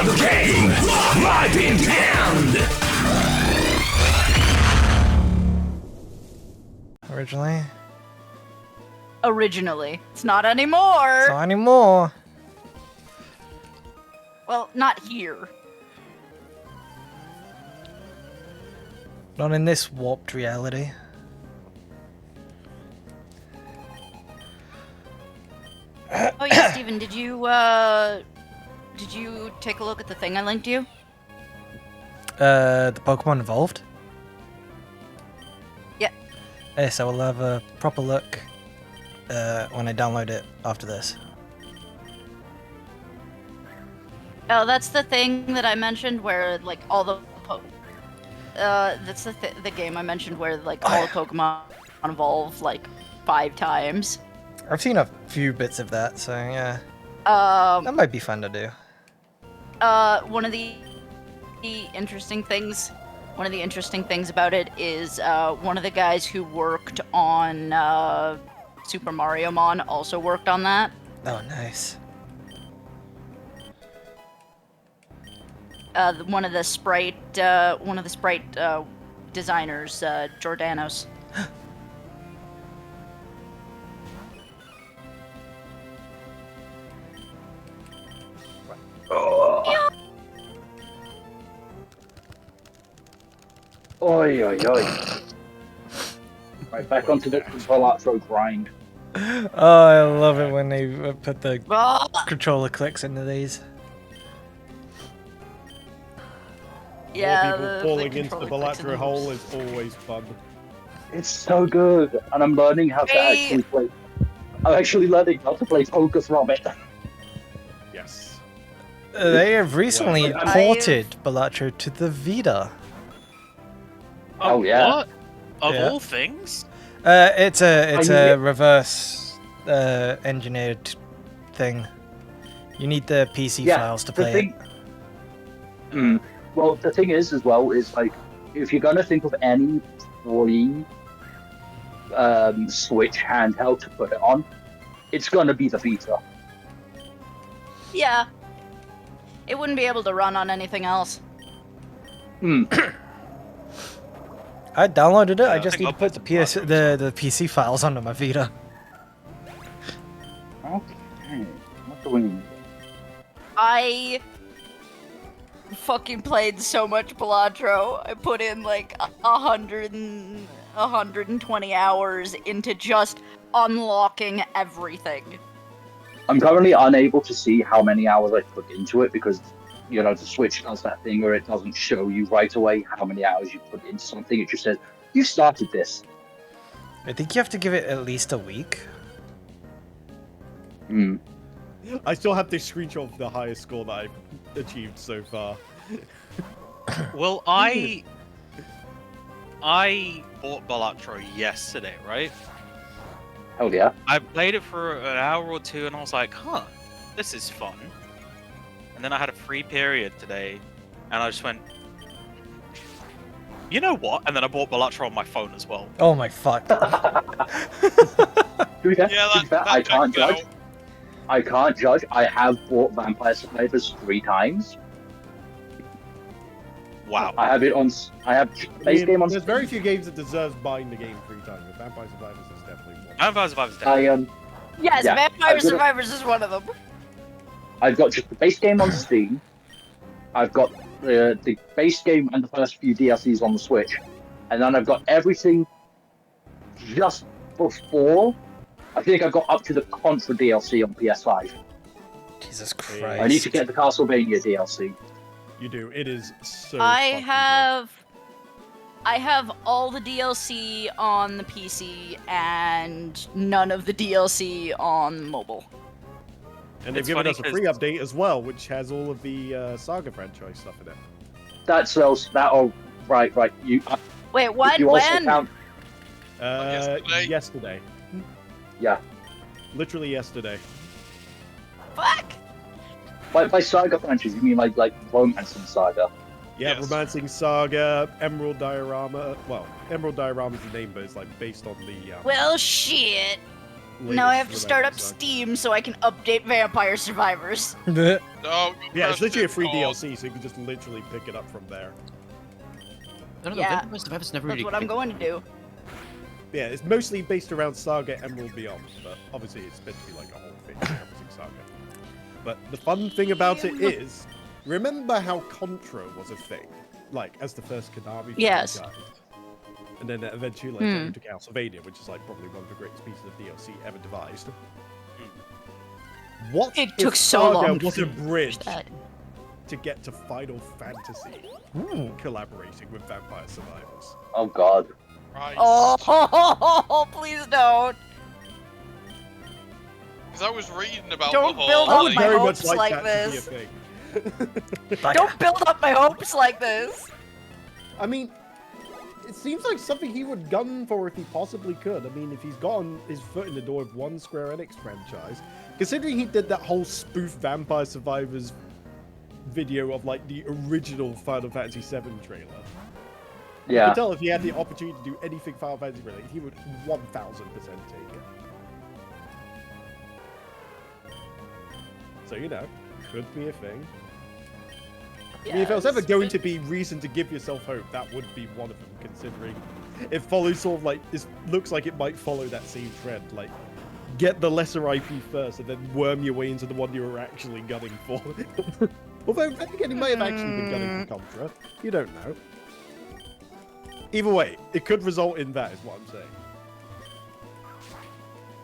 the game might intend. Originally. It's not anymore! Not anymore. Well, not here. Not in this warped reality. Oh yeah, Steven, did you take a look at the thing I linked you? The Pokemon Evolved? Yeah. Yes, I will have a proper look when I download it after this. Oh, that's the thing that I mentioned where, like, all the that's the game I mentioned where, like, all the Pokemon evolve, like, 5 times. I've seen a few bits of that, so yeah. That might be fun to do. One of the interesting things about it is one of the guys who worked on Super Mario Mon also worked on that. Oh, nice. One of the sprite designers, Jordanos. Oi, oi, oi. Right, back onto the Balatro grind. Oh, I love it when they put the controller clicks into these. Yeah, More people falling into the controller clicks Balatro hole is always fun. It's so good, and I'm learning how to actually play. I'm actually learning how to play poker from it. Yes. They have recently Well, ported Balatro to the Vita. Oh, yeah. What? Of Yeah. all things? It's a reverse engineered thing. You need the PC files to play it. Well, the thing is, as well, is like, if you're going to think of any free Switch handheld to put it on, it's going to be the Vita. Yeah. It wouldn't be able to run on anything else. I downloaded it. I just need to put the PC files onto my Vita. Okay. What do we need? I fucking played so much Balatro. I put in like 120 hours into just unlocking everything. I'm currently unable to see how many hours I put into it because, you know, the Switch does that thing where it doesn't show you right away how many hours you put into something. It just says, you started this. I think you have to give it at least a week. I still have this screenshot of the highest score that I've achieved so far. Well, I bought Balatro yesterday, right? Hell yeah. I played it for an hour or two and I was like, huh, this is fun. And then I had a free period today and I just went, you know what? And then I bought Balatro on my phone as well. Oh my fuck. I can't judge. I can't judge. I have bought Vampire Survivors 3 times. Wow. I have it on. I have base game on. There's very few games that deserves buying the game 3 times, but Vampire Survivors is definitely one. Vampire Survivors definitely. Yes, Yeah, Vampire Survivors is one of them. I've got just the base game on Steam. I've got the base game and the first few DLCs on the Switch, and then I've got everything just before. I think I got up to the Contra DLC on PS5. Jesus Christ. I need to get the Castlevania DLC. You do. It is so. I have all the DLC on the PC and none of the DLC on mobile. And they've given us a free update as well, which has all of the Saga franchise stuff in it. That sells. Right. You. Wait, what? You also When? count, Yesterday. yeah. Literally yesterday. Fuck! By Saga franchise, you mean like Romancing Saga? Yeah, Yes. Romancing Saga, Emerald Diorama. Well, Emerald Diorama is the name, but it's like based on the. Well, shit. Now I have to latest start up Saga. Steam so I can update Vampire Survivors. No, Yeah, it's literally a free God. DLC, so you can just literally pick it up from there. I don't know, Yeah. Vampire Survivors never That's really what I'm going to do. Yeah, it's mostly based around Saga Emerald Beyond, but obviously it's meant to be like a whole thing encompassing Saga. But the fun thing about it is, remember how Contra was a thing, like as the first Konami Yes. franchise, and then it eventually like turned into Castlevania, which is like probably one of the greatest pieces of DLC ever devised. What It if took so Saga long was to a bridge that. to get to Final Fantasy, collaborating with Vampire Survivors? Oh God. Christ. Oh, please don't. Because I was reading about Don't the whole. build I up would my very hopes much like like that this. to be a thing. Don't build up my hopes like this. I mean, it seems like something he would gun for if he possibly could. I mean, if he's gotten his foot in the door of one Square Enix franchise, considering he did that whole spoof Vampire Survivors video of like the original Final Fantasy VII trailer. You Yeah. can tell if he had the opportunity to do anything Final Fantasy related, he would 1000% take it. So, you know, could be a thing. I mean, if there was ever going to be reason to give yourself hope, that would be one of them, considering it follows sort of like, this looks like it might follow that same trend, like, get the lesser IP first and then worm your way into the one you were actually gunning for. Although, then again, he might have actually been gunning for Contra. You don't know. Either way, it could result in that, is what I'm saying.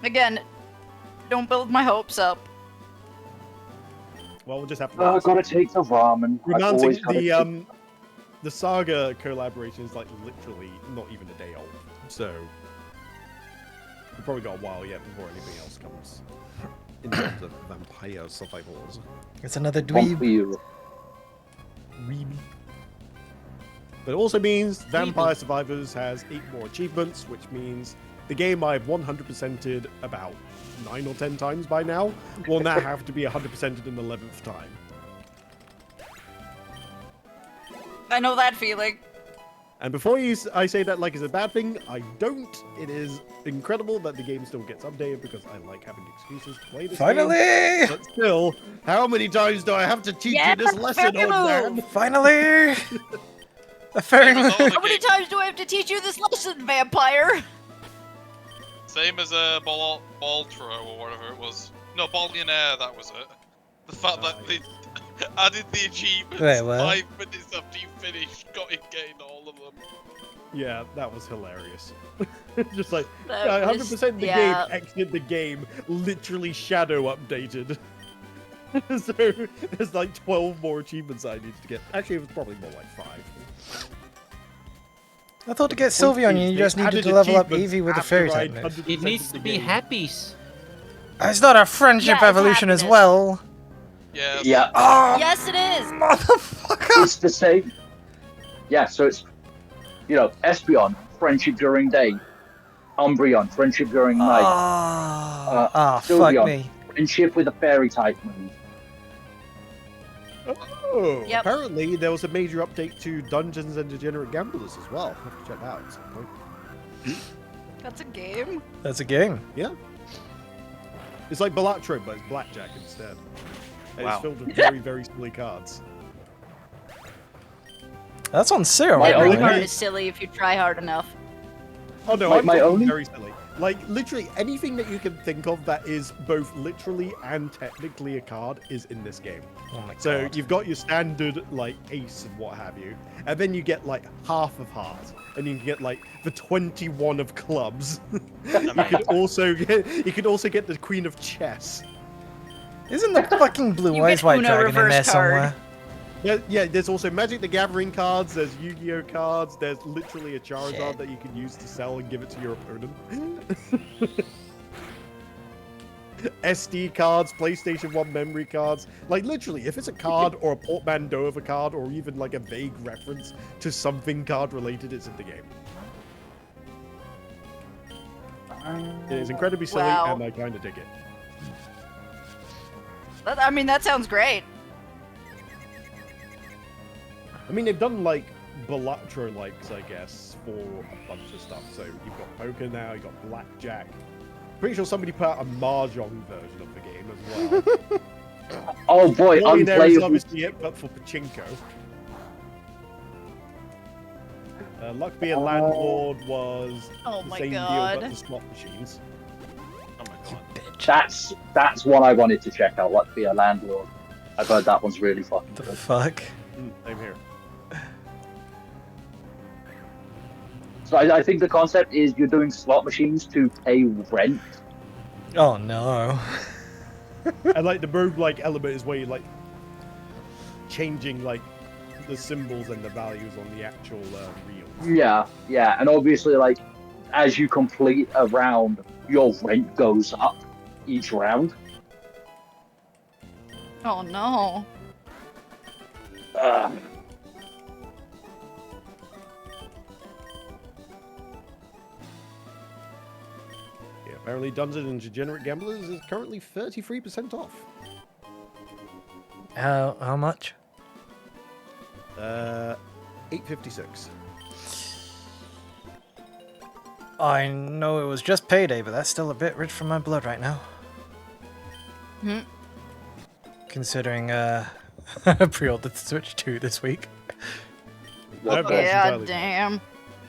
Again, don't build my hopes up. Well, we'll just have to. Oh, I gotta take the ramen. I've always Romantic, gotta take- the Saga collaboration is like literally not even a day old, so we've probably got a while yet before anything else comes in terms of Vampire Survivors. It's another One for dweeb. you. But it also means Vampire Survivors has 8 more achievements, which means the game I've 100%ed about 9 or 10 times by now will now have to be 100%ed an 11th time. I know that feeling. And before I say that like it's a bad thing, I don't. It is incredible that the game still gets updated because I like having excuses to play this game. Finally! But still, how many times do I have to teach Yeah, you this lesson, fairy old man? move. Finally! A fairy Same as all move. How many times do I have to teach you this lesson, vampire? Same as a Baltro or whatever it was. No, Billionaire, that was it. The fact that they added the achievements Wait, what? 5 minutes after you finished, got in getting all of them. Yeah, that was hilarious. Just like, That 100% was- the yeah. game, exited the game, literally shadow updated. So, there's like 12 more achievements I needed to get. Actually, it was probably more like 5. I thought to get Sylveon, you just needed to level up Eevee with a fairy type move. It needs to be happies. It's not a friendship Yeah, it's evolution as happiness. well. Yeah. Yeah, Oh, Yes, it is. motherfucker! it's the same. Yeah, so it's, you know, Espeon, friendship during day. Umbreon, friendship during night. Fuck Sylveon, me. friendship with a fairy type move. Oh, Yep. apparently there was a major update to Dungeons and Degenerate Gamblers as well. I'll have to check that out at some point. That's a game. That's a game. Yeah. It's like Balatro, but it's blackjack instead. And Wow. it's filled with very, very silly cards. That's on Zero, My Every only- card is silly if you try hard enough. Oh no, My- I'm my talking only- very silly. Like, literally anything that you can think of that is both literally and technically a card is in this game. Oh my So god. you've got your standard, like, ace and what have you. And then you get, like, half of hearts. And you can get, like, the 21 of clubs. You could also get the Queen of Chess. Isn't the fucking blue You eyes get white Uno dragon in there reverse card. somewhere? Yeah, there's also Magic the Gathering cards, there's Yu-Gi-Oh cards, there's literally a Charizard Shit. that you can use to sell and give it to your opponent. SD cards, PlayStation 1 memory cards. Like, literally, if it's a card or a portmanteau of a card or even like a vague reference to something card related, it's in the game. It is incredibly silly Wow. and I kind of dig it. I mean, that sounds great. I mean, they've done like Balatro likes, I guess, for a bunch of stuff. So you've got poker now, you've got blackjack. Pretty sure somebody put out a mahjong version of the game as well. Oh boy, Millionaire is unplayable. obviously it, but for pachinko. Luck Be a Landlord was Oh the my same god. deal, but for slot machines. Oh my god. Bitch. That's one I wanted to check out. Like, be a landlord. I've heard that one's really fucking The good. fuck? Same here. So I think the concept is you're doing slot machines to pay rent. Oh no. And like the roguelike element is where you like changing like the symbols and the values on the actual reels. Yeah, and obviously, like, as you complete a round, your rent goes up each round. Oh no. Yeah, apparently Dungeons and Degenerate Gamblers is currently 33% off. How much? $8.56. I know it was just payday, but that's still a bit rich for my blood right now. Hmm. Considering pre-ordered Switch 2 this week. That was Yeah, entirely- damn.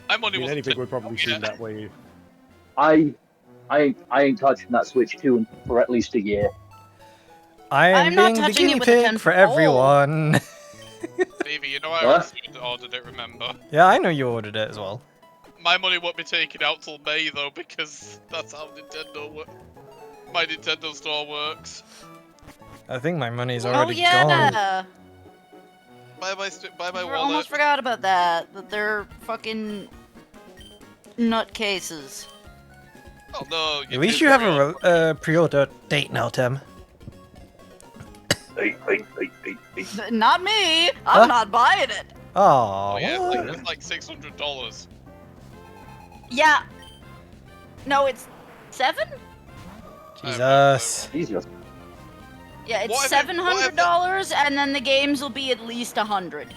I'm I only mean, wasn't anything would probably yeah. seem that way. I ain't touching that Switch 2 for at least a year. I am I'm not being the touching it guinea with a pig 10 for foot pole. everyone. Davey, you know I What? ordered it, remember? Yeah, I know you ordered it as well. My money won't be taken out till May though, because that's how my Nintendo store works. I think my money's Oh already yeah. gone. Buy my I wallet. almost forgot about that. That they're fucking nutcases. Oh no. At least you have a pre-order date now, Tim. Not me. I'm Huh? not buying it. Oh, Oh yeah, what? it's like $600. Yeah. No, it's 7? Jesus. Jesus. Yeah, it's What if it- what if $700, and then the games will be at least 100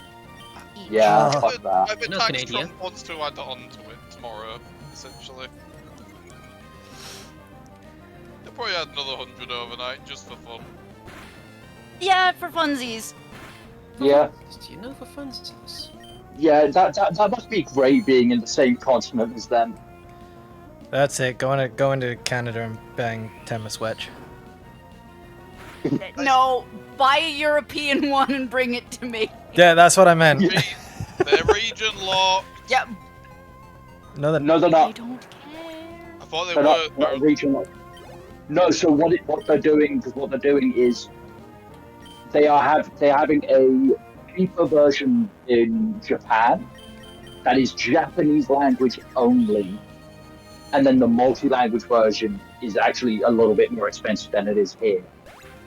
each. Yeah, Oh. fuck that. I've been No, tax Canadian. Trump wants to add it onto it tomorrow, essentially. They'll probably add another 100 overnight just for fun. Yeah, for funsies. Yeah, Do you know for funsies? yeah, that must be great being in the same continent as them. That's it. Going to Canada and bang Tim a Switch. No, buy a European one and bring it to me. Yeah, that's what I meant. They're region locked. Yeah, No, that. No, they're I not. don't care. I thought they They're were. not regional. No, so what they're doing is they're having a cheaper version in Japan that is Japanese language only, and then the multi-language version is actually a little bit more expensive than it is here.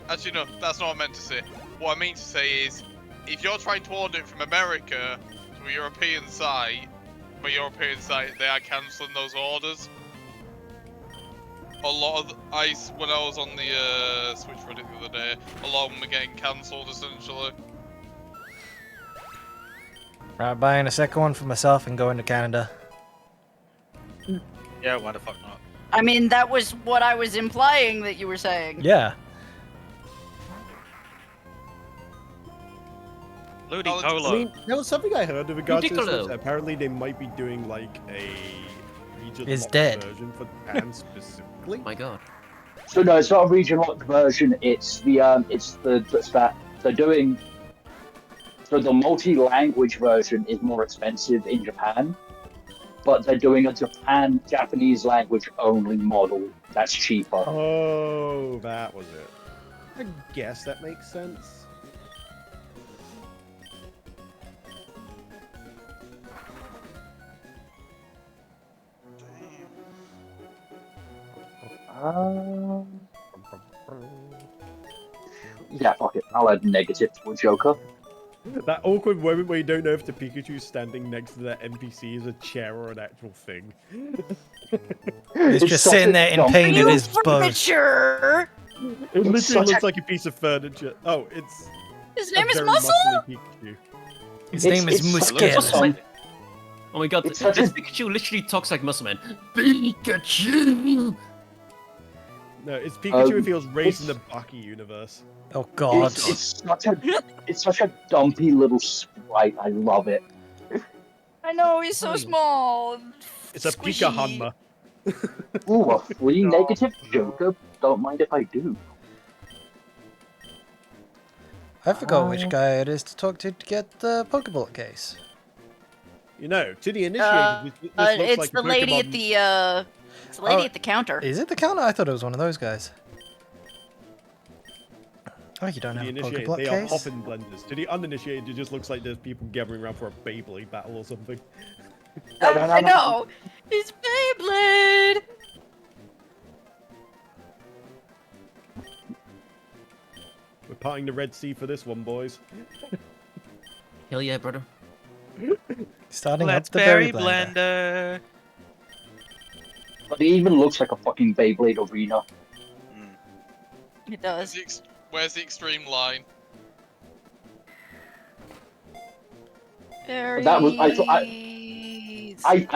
Actually, no, that's not what I meant to say. What I mean to say is, if you're trying to order it from America to a European site, they are cancelling those orders. A lot of when I was on the Switch Reddit the other day, a lot of them are getting cancelled essentially. Right, buying a second one for myself and going to Canada. Yeah, why the fuck not? I mean, that was what I was implying that you were saying. Yeah. Ludi Oh, Polo. I mean, there was something I heard in regards to this. Ludicolo. Apparently, they might be doing like a region Is locked dead. version for Japan specifically. Oh my god. So no, it's not a region locked version. It's the that they're doing. So the multi-language version is more expensive in Japan, but they're doing a Japanese language only model that's cheaper. Oh, that was it. I guess that makes sense. Yeah, fuck it. I'll add negative to a Joker. That awkward moment where you don't know if the Pikachu standing next to that NPC is a chair or an actual thing. He's just such sitting a there in dumb- pain in You his boat. furniture! It literally such looks a- like a piece of furniture. Oh, it's His a name is very Muscle? muscly Pikachu. His It's- name is it's such a Muskel. dumb- Oh my god, It's this such a- Pikachu literally talks like Muscle Man. Pikachu! No, it's Pikachu Um, if he was raised in it's- the Baki universe. Oh god. It's such a dumpy little sprite. I love it. I know he's so Fine. small. It's a Pika Hanma. Ooh, a free No, negative no. Joker. Don't mind if I do. I forgot which guy it is to talk to get the Pokeball case. You know, to the initiated, this looks It's like the a lady at Pokemon- the it's the lady Oh, at the counter. Is it the counter? I thought it was one of those guys. Oh, you don't To the have a initiated, Pokeball they are case? poppin' blenders. To the uninitiated, it just looks like there's people gathering around for a Beyblade battle or something. I know. It's Beyblade. We're parting the Red Sea for this one, boys. Hell yeah, brother. Starting Let's up the berry berry blender. blender. But it even looks like a fucking Beyblade arena. It does. Where's the extreme line? That was- I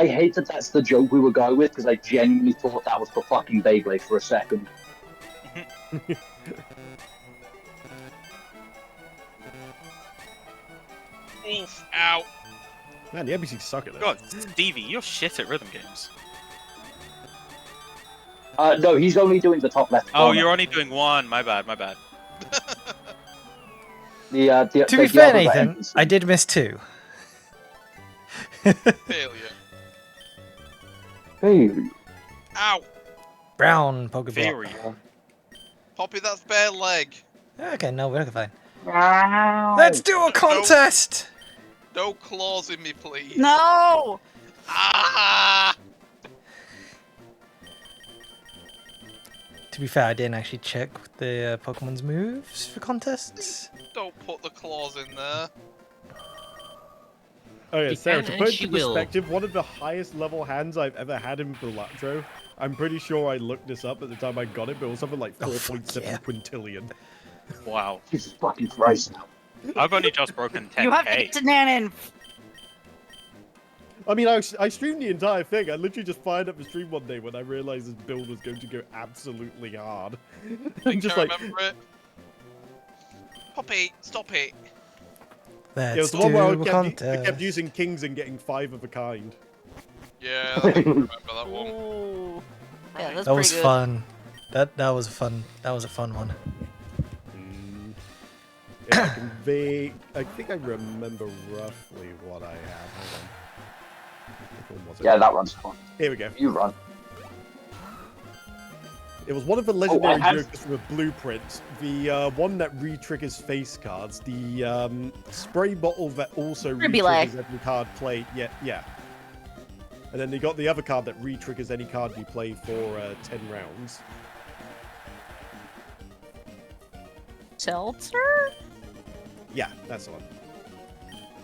hate that that's the joke we were going with because I genuinely thought that was for fucking Beyblade for a second. Oof! Ow! Man, the NPCs suck at this. God, Stevie, you're shit at rhythm games. No, he's only doing the top left corner. Oh, you're only doing one. My bad, my bad. The To be fair, Nathan, I did miss 2. Failure. Hey, Ow! Brown Pokeball. Theory. Poppy, that's bare leg. Okay, no, we're fine. Ow. Let's do a contest! No claws in me, please. No. Ah! To be fair, I didn't actually check the Pokemon's moves for contests. Don't put the claws in there. Oh yeah, She Sarah, can to and put it she into will. perspective, one of the highest level hands I've ever had in Balatro, I'm pretty sure I looked this up at the time I got it, but it was something like Oh, 4.7 fuck yeah. quintillion. Wow. Jesus fucking Christ. I've only just broken 10k. You have to get to Nanon. I mean, I streamed the entire thing. I literally just fired up the stream one day when I realized this build was going to go absolutely hard. I'm Think just I like, remember it. Poppy, stop it. Let's it was the do one where a I kept contest. using kings and getting 5 of a kind. Yeah, I remember that one. Ooh. Yeah, that's That was pretty good. fun. That was fun. That was a fun one. Yeah, I think I remember roughly what I had. Hold on. Which one was it? Yeah, that runs fun. Here we go. You run. It was one of the legendary I have- jokers from a blueprint. The one that re-triggers face cards. The spray bottle that also Ruby lag. re-triggers every card played. Yeah. And then they got the other card that re-triggers any card you play for 10 rounds. Seltzer? Yeah, that's the one.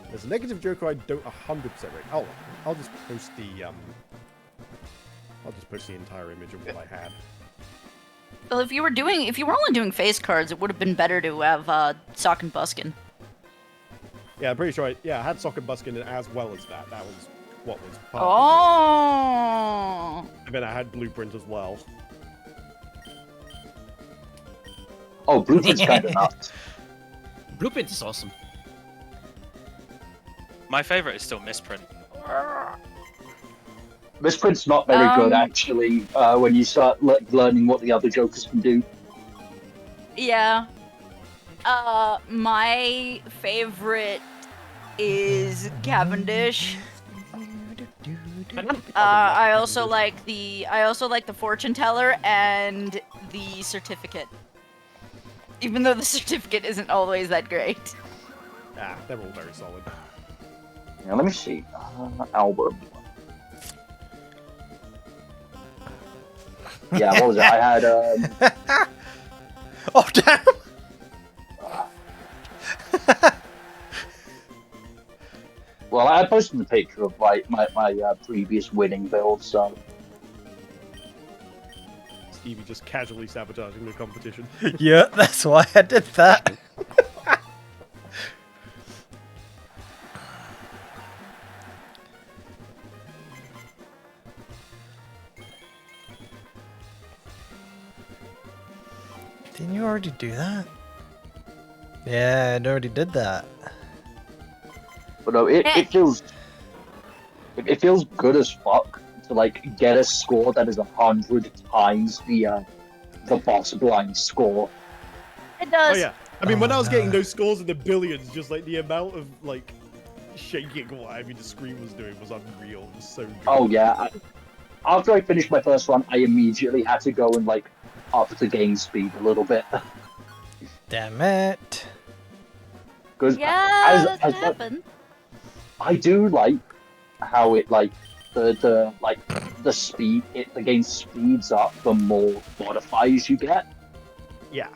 There's a negative joker I don't 100% rate. Oh, I'll just post the entire image of what I had. Well, if you were only doing face cards, it would have been better to have Sock and Buskin. Yeah, I'm pretty sure I had Sock and Buskin as well as that. That was what was part of Oh. it. And then I had Blueprint as well. Oh, Blueprint's kind of nuts. Blueprint is awesome. My favorite is still Misprint. Misprint's not very good, actually, when you start learning what the other Jokers can do. Yeah. My favorite is Cavendish. I also like the fortune teller and the certificate. Even though the certificate isn't always that great. Ah, they're all very solid. Yeah, let me see. Album. Yeah, what was it? I had, Oh damn! well, I posted the picture of my previous winning build, so... Stevie just casually sabotaging the competition. Yeah, that's why I did that. already do that? Yeah, I already did that. But no, it feels good as fuck to like get a score that is 100 times the boss blind score. It does. Oh yeah. I mean, when Oh, I was getting no. those scores in the billions, just like the amount of like shaking or whatever the screen was doing was unreal. It was so good. Oh yeah. After I finished my first run, I immediately had to go and like up the game speed a little bit. Damn it. Because Yeah, that can happen. I do like how it like the game speeds up the more modifiers you get. Yeah.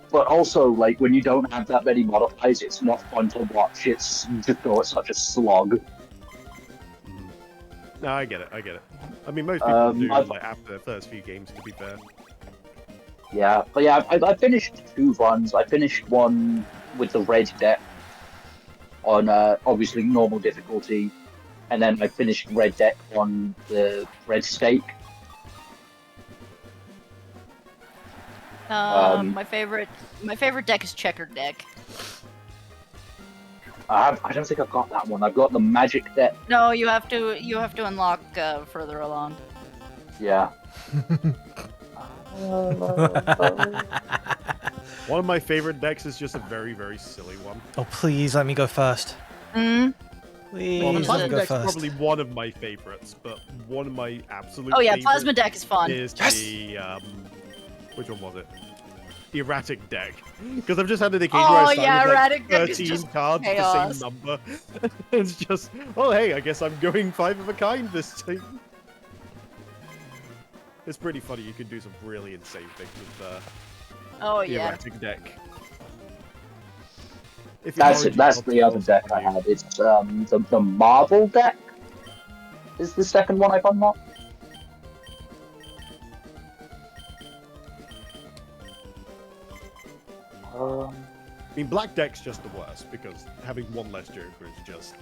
But also, like, when you don't have that many modifiers, it's not fun to watch. It's just go at such a slog. No, I get it. I mean, most people do I've- like after the first few games, to be fair. Yeah, but yeah, I finished 2 runs. I finished one with the red deck on obviously normal difficulty, and then I finished red deck on the red stake. My favorite deck is checkered deck. I don't think I've got that one. I've got the magic deck. No, you have to unlock further along. Yeah. One of my favorite decks is just a very, very silly one. Oh, please let me go first. Hmm. Please Well, the let me plasma go deck's first. probably one of my favorites, but one of my absolute Oh yeah, favorite plasma deck is fun. is Yes! the which one was it? The erratic deck. Because I've just had an occasion where Oh I started yeah, with, like, erratic deck is 13 just cards with the chaos. same number. It's just, oh hey, I guess I'm going 5 of a kind this time. It's pretty funny. You can do some really insane things with Oh the yeah. erratic deck. If your origin That's cards the other also deck I on you. had. It's the Marvel deck. Is the second one I've unlocked? I mean, black deck's just the worst because having one less Joker is just.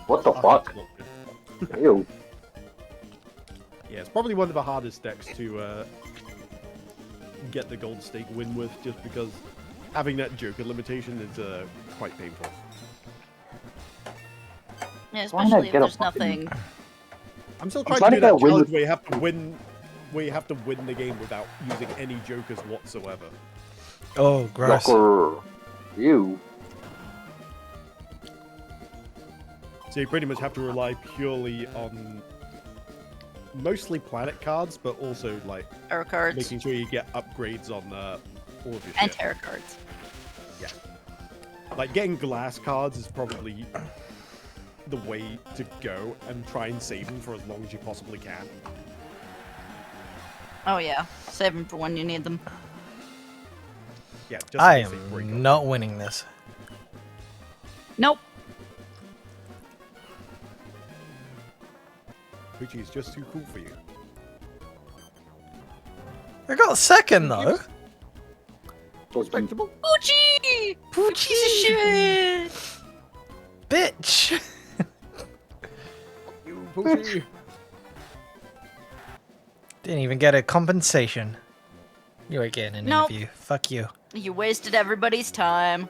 What the fuck? Ew. Yeah, it's probably one of the hardest decks to get the gold stake win with, just because having that Joker limitation is quite painful. Yeah, Why not especially if get a there's fucking- nothing. I'm still I'm trying to do trying to get a that win challenge with- where you have to win the game without using any Jokers whatsoever. Oh, gross. Joker. Ew. So you pretty much have to rely purely on mostly planet cards, but also like Tarot cards making sure you get upgrades on all of your and shit. tarot cards. Like getting glass cards is probably the way to go, and try and save them for as long as you possibly can. Oh yeah, save them for when you need them. Yeah, just I in case they break am up. not winning this. Nope. Which is just too cool for you. I got second though. Respectable. Poochie! Piece of shit! Bitch. You Poochie. Didn't even get a compensation. You ain't getting an Nope. interview. Fuck you. You wasted everybody's time.